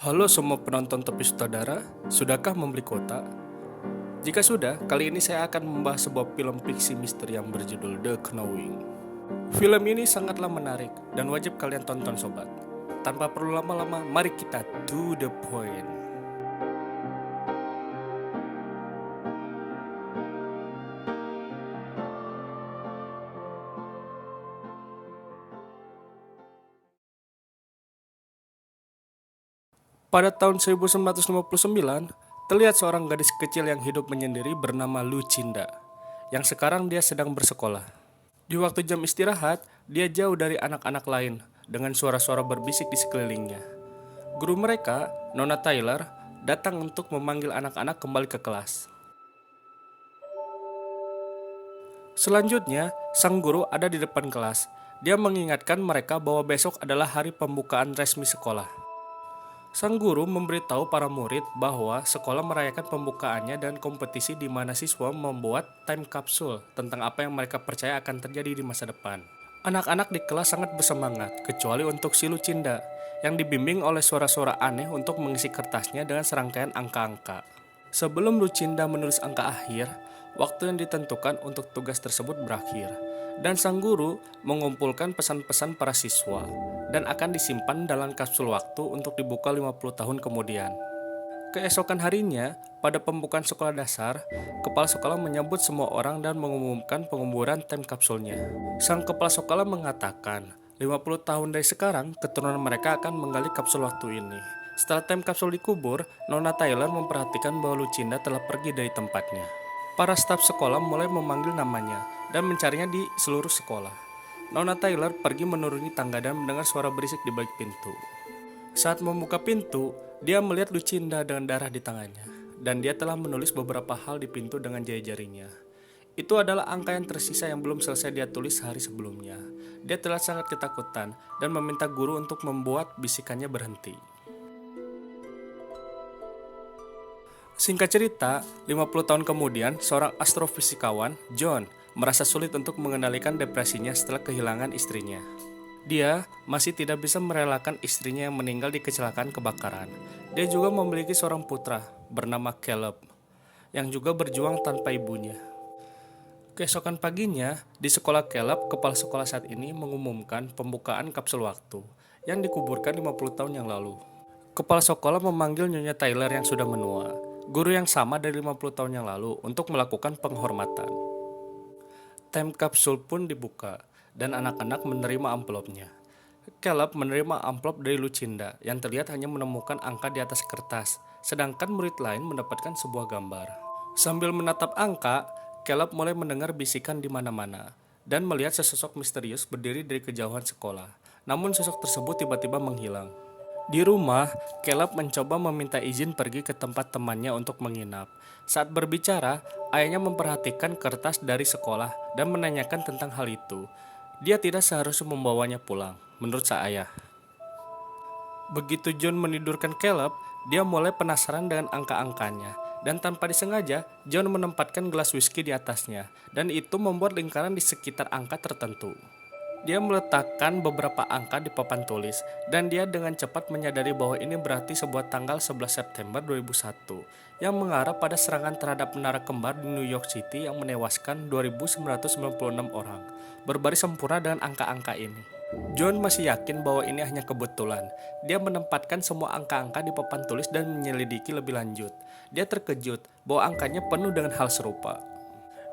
Halo semua penonton Tepi Sutradara, sudahkah membeli kuota? Jika sudah, kali ini saya akan membahas sebuah film fiksi misteri yang berjudul The Knowing. Film ini sangatlah menarik dan wajib kalian tonton sobat. Tanpa perlu lama-lama, mari kita to the point. Pada tahun 1959, terlihat seorang gadis kecil yang hidup menyendiri bernama Lucinda, yang sekarang dia sedang bersekolah. Di waktu jam istirahat, dia jauh dari anak-anak lain dengan suara-suara berbisik di sekelilingnya. Guru mereka, Nona Tyler, datang untuk memanggil anak-anak kembali ke kelas. Selanjutnya, sang guru ada di depan kelas. Dia mengingatkan mereka bahwa besok adalah hari pembukaan resmi sekolah. Sang guru memberitahu para murid bahwa sekolah merayakan pembukaannya dan kompetisi di mana siswa membuat time capsule tentang apa yang mereka percaya akan terjadi di masa depan. Anak-anak di kelas sangat bersemangat, kecuali untuk si Lucinda, yang dibimbing oleh suara-suara aneh untuk mengisi kertasnya dengan serangkaian angka-angka. Sebelum Lucinda menulis angka akhir, waktu yang ditentukan untuk tugas tersebut berakhir, dan sang guru mengumpulkan pesan-pesan para siswa dan akan disimpan dalam kapsul waktu untuk dibuka 50 tahun kemudian. Keesokan harinya, pada pembukaan sekolah dasar, kepala sekolah menyambut semua orang dan mengumumkan penguburan time kapsulnya. Sang kepala sekolah mengatakan, 50 tahun dari sekarang, keturunan mereka akan menggali kapsul waktu ini. Setelah time kapsul dikubur, Nona Tyler memperhatikan bahwa Lucinda telah pergi dari tempatnya. Para staf sekolah mulai memanggil namanya dan mencarinya di seluruh sekolah. Nona Tyler pergi menuruni tangga dan mendengar suara berisik di balik pintu. Saat membuka pintu, dia melihat Lucinda dengan darah di tangannya, dan dia telah menulis beberapa hal di pintu dengan jari-jarinya. Itu adalah angka yang tersisa yang belum selesai dia tulis sehari sebelumnya. Dia telah sangat ketakutan dan meminta guru untuk membuat bisikannya berhenti. Singkat cerita, 50 tahun kemudian, seorang astrofisikawan, John, merasa sulit untuk mengendalikan depresinya setelah kehilangan istrinya. Dia masih tidak bisa merelakan istrinya yang meninggal di kecelakaan kebakaran. Dia juga memiliki seorang putra bernama Caleb, yang juga berjuang tanpa ibunya. Keesokan paginya, di sekolah Caleb, kepala sekolah saat ini mengumumkan pembukaan kapsul waktu yang dikuburkan 50 tahun yang lalu. Kepala sekolah memanggil Nyonya Tyler yang sudah menua, guru yang sama dari 50 tahun yang lalu, untuk melakukan penghormatan. Time kapsul pun dibuka, dan anak-anak menerima amplopnya. Caleb menerima amplop dari Lucinda, yang terlihat hanya menemukan angka di atas kertas, sedangkan murid lain mendapatkan sebuah gambar. Sambil menatap angka, Caleb mulai mendengar bisikan di mana-mana, dan melihat sesosok misterius berdiri dari kejauhan sekolah. Namun sosok tersebut tiba-tiba menghilang. Di rumah, Caleb mencoba meminta izin pergi ke tempat temannya untuk menginap. Saat berbicara, ayahnya memperhatikan kertas dari sekolah dan menanyakan tentang hal itu. Dia tidak seharusnya membawanya pulang, menurut sang ayah. Begitu John menidurkan Caleb, dia mulai penasaran dengan angka-angkanya. Dan tanpa disengaja, John menempatkan gelas whisky di atasnya, dan itu membuat lingkaran di sekitar angka tertentu. Dia meletakkan beberapa angka di papan tulis, dan dia dengan cepat menyadari bahwa ini berarti sebuah tanggal 11 September 2001 yang mengarah pada serangan terhadap menara kembar di New York City yang menewaskan 2.996 orang, berbaris sempurna dengan angka-angka ini. John masih yakin bahwa ini hanya kebetulan. Dia menempatkan semua angka-angka di papan tulis dan menyelidiki lebih lanjut. Dia terkejut bahwa angkanya penuh dengan hal serupa.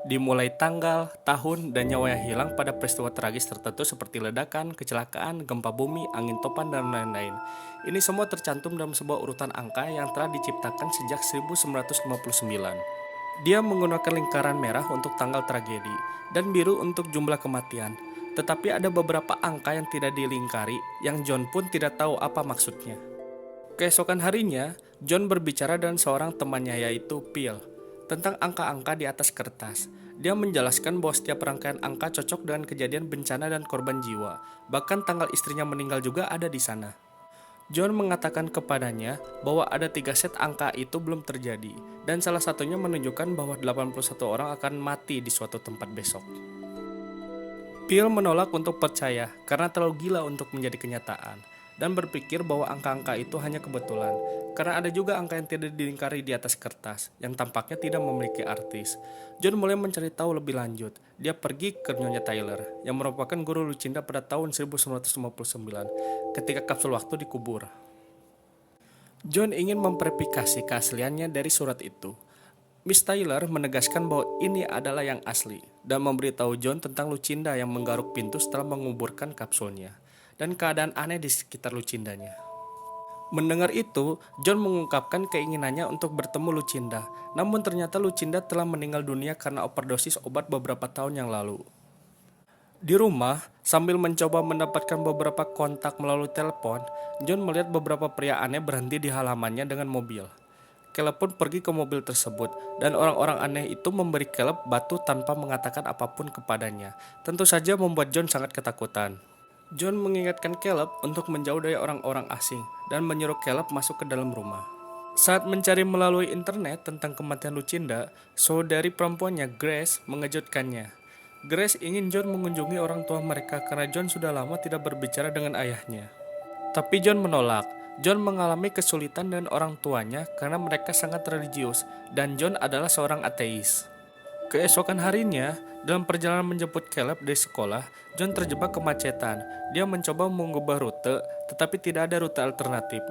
Dimulai tanggal, tahun, dan nyawa yang hilang pada peristiwa tragis tertentu seperti ledakan, kecelakaan, gempa bumi, angin topan, dan lain-lain. Ini semua tercantum dalam sebuah urutan angka yang telah diciptakan sejak 1959. Dia menggunakan lingkaran merah untuk tanggal tragedi dan biru untuk jumlah kematian. Tetapi ada beberapa angka yang tidak dilingkari yang John pun tidak tahu apa maksudnya. Keesokan harinya, John berbicara dengan seorang temannya yaitu Phil tentang angka-angka di atas kertas. Dia menjelaskan bahwa setiap rangkaian angka cocok dengan kejadian bencana dan korban jiwa. Bahkan tanggal istrinya meninggal juga ada di sana. John mengatakan kepadanya bahwa ada 3 set angka itu belum terjadi, dan salah satunya menunjukkan bahwa 81 orang akan mati di suatu tempat besok. Phil menolak untuk percaya karena terlalu gila untuk menjadi kenyataan. dan berpikir bahwa angka-angka itu hanya kebetulan. Karena ada juga angka yang tidak dilingkari di atas kertas, yang tampaknya tidak memiliki artis. John mulai mencari tahu lebih lanjut. Dia pergi ke Nyonya Tyler, yang merupakan guru Lucinda pada tahun 1959, ketika kapsul waktu dikubur. John ingin memverifikasi keasliannya dari surat itu. Miss Tyler menegaskan bahwa ini adalah yang asli, dan memberitahu John tentang Lucinda yang menggaruk pintu setelah menguburkan kapsulnya, dan keadaan aneh di sekitar Lucindanya. Mendengar itu, John mengungkapkan keinginannya untuk bertemu Lucinda, namun ternyata Lucinda telah meninggal dunia karena overdosis obat beberapa tahun yang lalu. Di rumah, sambil mencoba mendapatkan beberapa kontak melalui telepon, John melihat beberapa pria aneh berhenti di halamannya dengan mobil. Caleb pun pergi ke mobil tersebut, dan orang-orang aneh itu memberi Caleb batu tanpa mengatakan apapun kepadanya. Tentu saja membuat John sangat ketakutan. John mengingatkan Caleb untuk menjauh dari orang-orang asing dan menyuruh Caleb masuk ke dalam rumah. Saat mencari melalui internet tentang kematian Lucinda, saudari perempuannya Grace mengejutkannya. Grace ingin John mengunjungi orang tua mereka karena John sudah lama tidak berbicara dengan ayahnya. Tapi John menolak. John mengalami kesulitan dengan orang tuanya karena mereka sangat religius dan John adalah seorang ateis. Keesokan harinya, dalam perjalanan menjemput Caleb dari sekolah, John terjebak kemacetan. Dia mencoba mengubah rute, tetapi tidak ada rute alternatif.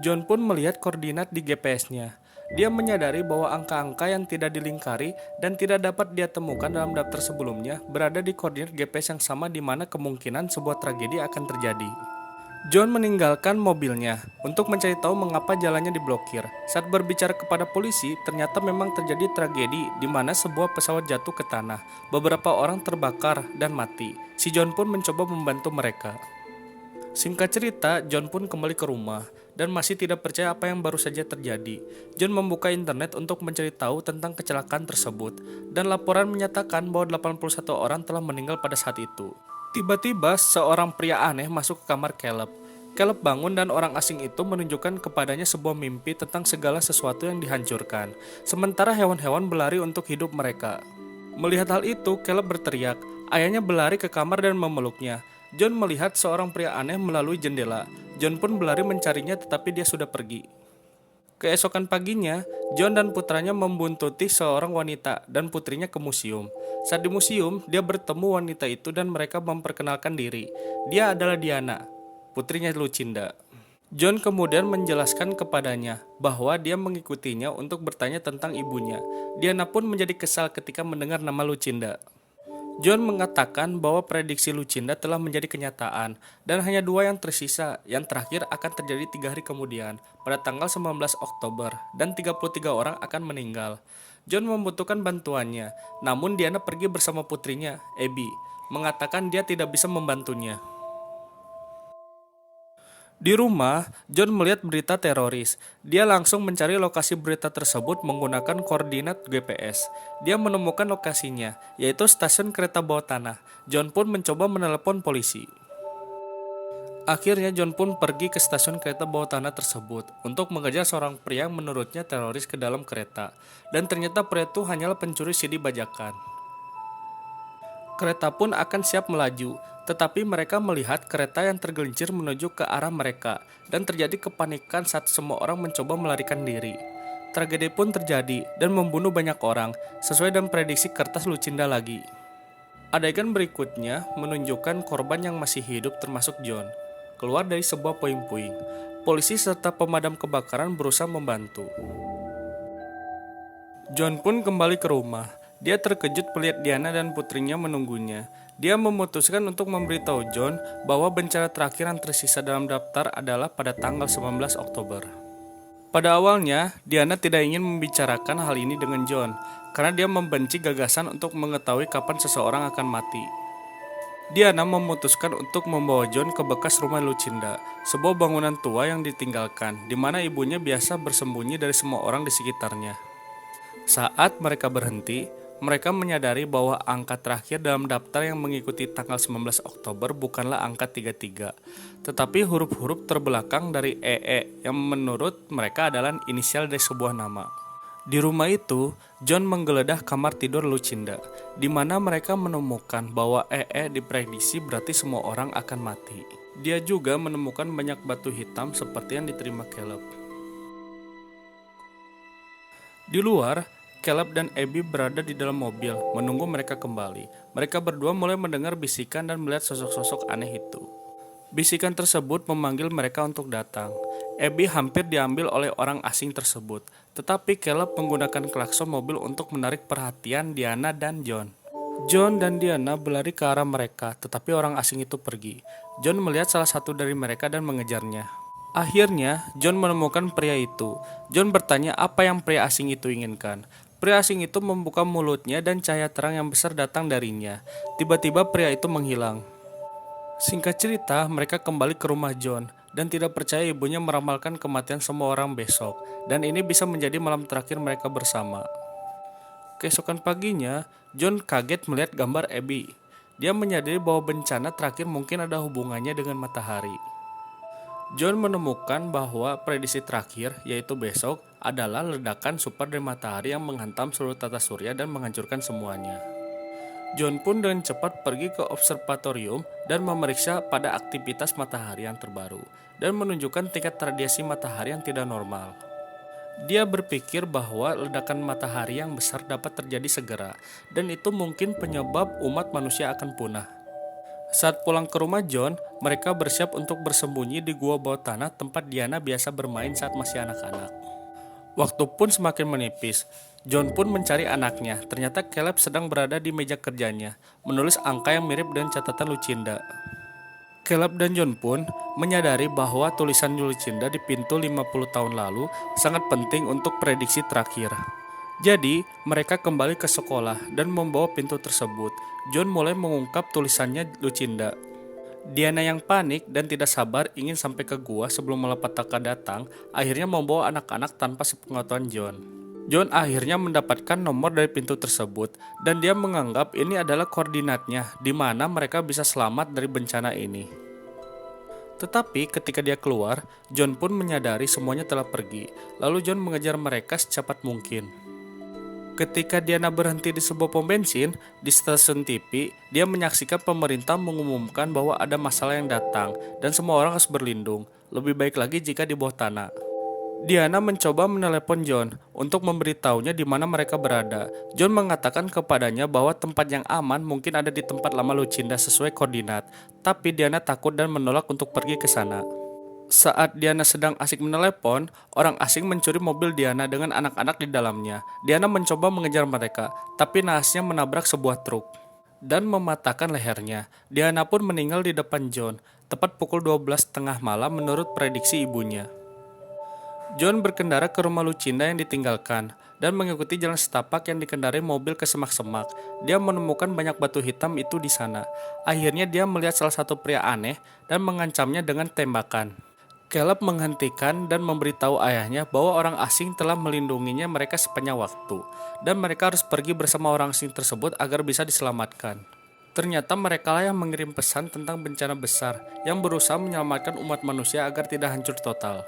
John pun melihat koordinat di GPS-nya. Dia menyadari bahwa angka-angka yang tidak dilingkari dan tidak dapat dia temukan dalam daftar sebelumnya berada di koordinat GPS yang sama di mana kemungkinan sebuah tragedi akan terjadi. John meninggalkan mobilnya untuk mencari tahu mengapa jalannya diblokir. Saat berbicara kepada polisi, ternyata memang terjadi tragedi di mana sebuah pesawat jatuh ke tanah. Beberapa orang terbakar dan mati. Si John pun mencoba membantu mereka. Singkat cerita, John pun kembali ke rumah dan masih tidak percaya apa yang baru saja terjadi. John membuka internet untuk mencari tahu tentang kecelakaan tersebut dan laporan menyatakan bahwa 81 orang telah meninggal pada saat itu. Tiba-tiba, seorang pria aneh masuk ke kamar Caleb. Caleb bangun dan orang asing itu menunjukkan kepadanya sebuah mimpi tentang segala sesuatu yang dihancurkan. Sementara hewan-hewan berlari untuk hidup mereka. Melihat hal itu, Caleb berteriak. Ayahnya berlari ke kamar dan memeluknya. John melihat seorang pria aneh melalui jendela. John pun berlari mencarinya tetapi dia sudah pergi. Keesokan paginya, John dan putranya membuntuti seorang wanita dan putrinya ke museum. Saat di museum, dia bertemu wanita itu dan mereka memperkenalkan diri. Dia adalah Diana, putrinya Lucinda. John kemudian menjelaskan kepadanya bahwa dia mengikutinya untuk bertanya tentang ibunya. Diana pun menjadi kesal ketika mendengar nama Lucinda. John mengatakan bahwa prediksi Lucinda telah menjadi kenyataan dan hanya 2 yang tersisa. Yang terakhir akan terjadi 3 hari kemudian pada tanggal 19 Oktober dan 33 orang akan meninggal. John membutuhkan bantuannya, namun Diana pergi bersama putrinya, Abby, mengatakan dia tidak bisa membantunya. Di rumah, John melihat berita teroris. Dia langsung mencari lokasi berita tersebut menggunakan koordinat GPS. Dia menemukan lokasinya, yaitu stasiun kereta bawah tanah. John pun mencoba menelepon polisi. Akhirnya John pun pergi ke stasiun kereta bawah tanah tersebut untuk mengejar seorang pria yang menurutnya teroris ke dalam kereta. Dan ternyata pria itu hanyalah pencuri CD bajakan. Kereta pun akan siap melaju, tetapi mereka melihat kereta yang tergelincir menuju ke arah mereka dan terjadi kepanikan saat semua orang mencoba melarikan diri. Tragedi pun terjadi dan membunuh banyak orang, sesuai dengan prediksi kertas Lucinda lagi. Adegan berikutnya menunjukkan korban yang masih hidup termasuk John, keluar dari sebuah puing-puing. Polisi serta pemadam kebakaran berusaha membantu. John pun kembali ke rumah. Dia terkejut melihat Diana dan putrinya menunggunya. Dia memutuskan untuk memberitahu John bahwa bencana terakhir yang tersisa dalam daftar adalah pada tanggal 19 Oktober. Pada awalnya, Diana tidak ingin membicarakan hal ini dengan John, karena dia membenci gagasan untuk mengetahui kapan seseorang akan mati. Diana memutuskan untuk membawa John ke bekas rumah Lucinda, sebuah bangunan tua yang ditinggalkan, di mana ibunya biasa bersembunyi dari semua orang di sekitarnya. Saat mereka berhenti, mereka menyadari bahwa angka terakhir dalam daftar yang mengikuti tanggal 19 Oktober bukanlah angka 33, tetapi huruf-huruf terbelakang dari EE yang menurut mereka adalah inisial dari sebuah nama. Di rumah itu, John menggeledah kamar tidur Lucinda, di mana mereka menemukan bahwa EE diprediksi berarti semua orang akan mati. Dia juga menemukan banyak batu hitam seperti yang diterima Caleb. Di luar, Caleb dan Abby berada di dalam mobil, menunggu mereka kembali. Mereka berdua mulai mendengar bisikan dan melihat sosok-sosok aneh itu. Bisikan tersebut memanggil mereka untuk datang. Abby hampir diambil oleh orang asing tersebut, tetapi Caleb menggunakan klakson mobil untuk menarik perhatian Diana dan John. John dan Diana berlari ke arah mereka, tetapi orang asing itu pergi. John melihat salah satu dari mereka dan mengejarnya. Akhirnya, John menemukan pria itu. John bertanya apa yang pria asing itu inginkan. Pria asing itu membuka mulutnya dan cahaya terang yang besar datang darinya. Tiba-tiba pria itu menghilang. Singkat cerita, mereka kembali ke rumah John dan tidak percaya ibunya meramalkan kematian semua orang besok. Dan ini bisa menjadi malam terakhir mereka bersama. Keesokan paginya, John kaget melihat gambar Abby. Dia menyadari bahwa bencana terakhir mungkin ada hubungannya dengan matahari. John menemukan bahwa prediksi terakhir, yaitu besok, adalah ledakan super dari matahari yang menghantam seluruh tata surya dan menghancurkan semuanya. John pun dengan cepat pergi ke observatorium dan memeriksa pada aktivitas matahari yang terbaru dan menunjukkan tingkat radiasi matahari yang tidak normal. Dia berpikir bahwa ledakan matahari yang besar dapat terjadi segera, dan itu mungkin penyebab umat manusia akan punah. Saat pulang ke rumah John, mereka bersiap untuk bersembunyi di gua bawah tanah tempat Diana biasa bermain saat masih anak-anak. Waktu pun semakin menipis. John pun mencari anaknya. Ternyata Caleb sedang berada di meja kerjanya, menulis angka yang mirip dengan catatan Lucinda. Caleb dan John pun menyadari bahwa tulisan Lucinda di pintu 50 tahun lalu sangat penting untuk prediksi terakhir. Jadi, mereka kembali ke sekolah dan membawa pintu tersebut. John mulai mengungkap tulisannya Lucinda. Diana yang panik dan tidak sabar ingin sampai ke gua sebelum malapetaka datang, akhirnya membawa anak-anak tanpa sepengetahuan John. John akhirnya mendapatkan nomor dari pintu tersebut, dan dia menganggap ini adalah koordinatnya di mana mereka bisa selamat dari bencana ini. Tetapi ketika dia keluar, John pun menyadari semuanya telah pergi. Lalu John mengejar mereka secepat mungkin. Ketika Diana berhenti di sebuah pom bensin di stasiun TV, dia menyaksikan pemerintah mengumumkan bahwa ada masalah yang datang dan semua orang harus berlindung. Lebih baik lagi jika di bawah tanah. Diana mencoba menelepon John untuk memberitahunya di mana mereka berada. John mengatakan kepadanya bahwa tempat yang aman mungkin ada di tempat lama Lucinda sesuai koordinat, tapi Diana takut dan menolak untuk pergi ke sana. Saat Diana sedang asik menelepon, orang asing mencuri mobil Diana dengan anak-anak di dalamnya. Diana mencoba mengejar mereka, tapi nahasnya menabrak sebuah truk dan mematahkan lehernya. Diana pun meninggal di depan John, tepat pukul 12:30 malam menurut prediksi ibunya. John berkendara ke rumah Lucinda yang ditinggalkan dan mengikuti jalan setapak yang dikendarai mobil ke semak-semak. Dia menemukan banyak batu hitam itu di sana. Akhirnya dia melihat salah satu pria aneh dan mengancamnya dengan tembakan. Caleb menghentikan dan memberitahu ayahnya bahwa orang asing telah melindunginya mereka sepanjang waktu, dan mereka harus pergi bersama orang asing tersebut agar bisa diselamatkan. Ternyata merekalah yang mengirim pesan tentang bencana besar yang berusaha menyelamatkan umat manusia agar tidak hancur total.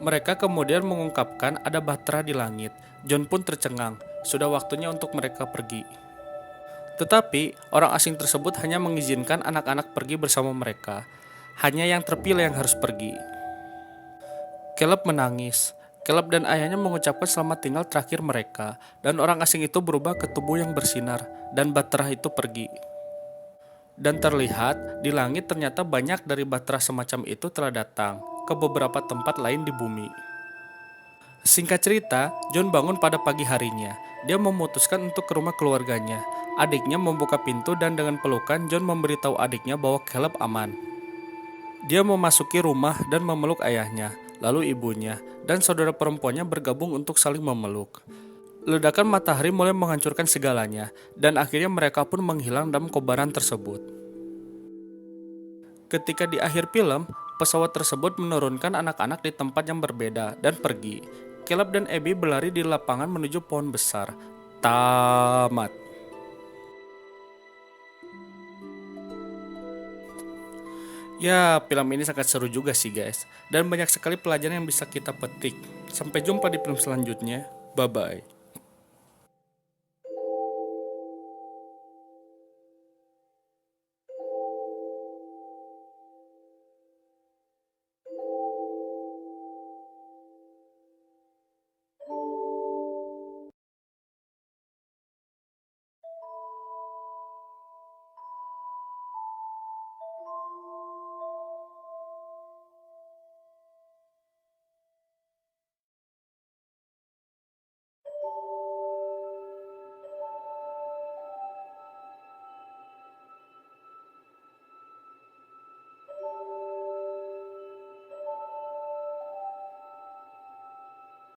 Mereka kemudian mengungkapkan ada bahtera di langit. John pun tercengang, sudah waktunya untuk mereka pergi. Tetapi orang asing tersebut hanya mengizinkan anak-anak pergi bersama mereka. Hanya yang terpilih yang harus pergi. Caleb menangis. Caleb dan ayahnya mengucapkan selamat tinggal terakhir mereka, dan orang asing itu berubah ke tubuh yang bersinar, dan bahtera itu pergi. Dan terlihat di langit ternyata banyak dari bahtera semacam itu telah datang ke beberapa tempat lain di bumi. Singkat cerita, John bangun pada pagi harinya. Dia memutuskan untuk ke rumah keluarganya. Adiknya membuka pintu dan dengan pelukan John memberitahu adiknya bahwa Caleb aman. Dia memasuki rumah dan memeluk ayahnya, lalu ibunya, dan saudara perempuannya bergabung untuk saling memeluk. Ledakan matahari mulai menghancurkan segalanya, dan akhirnya mereka pun menghilang dalam kobaran tersebut. Ketika di akhir film, pesawat tersebut menurunkan anak-anak di tempat yang berbeda dan pergi. Caleb dan Abby berlari di lapangan menuju pohon besar. Tamat. Ya, film ini sangat seru juga sih guys. Dan banyak sekali pelajaran yang bisa kita petik. Sampai jumpa di film selanjutnya. Bye-bye.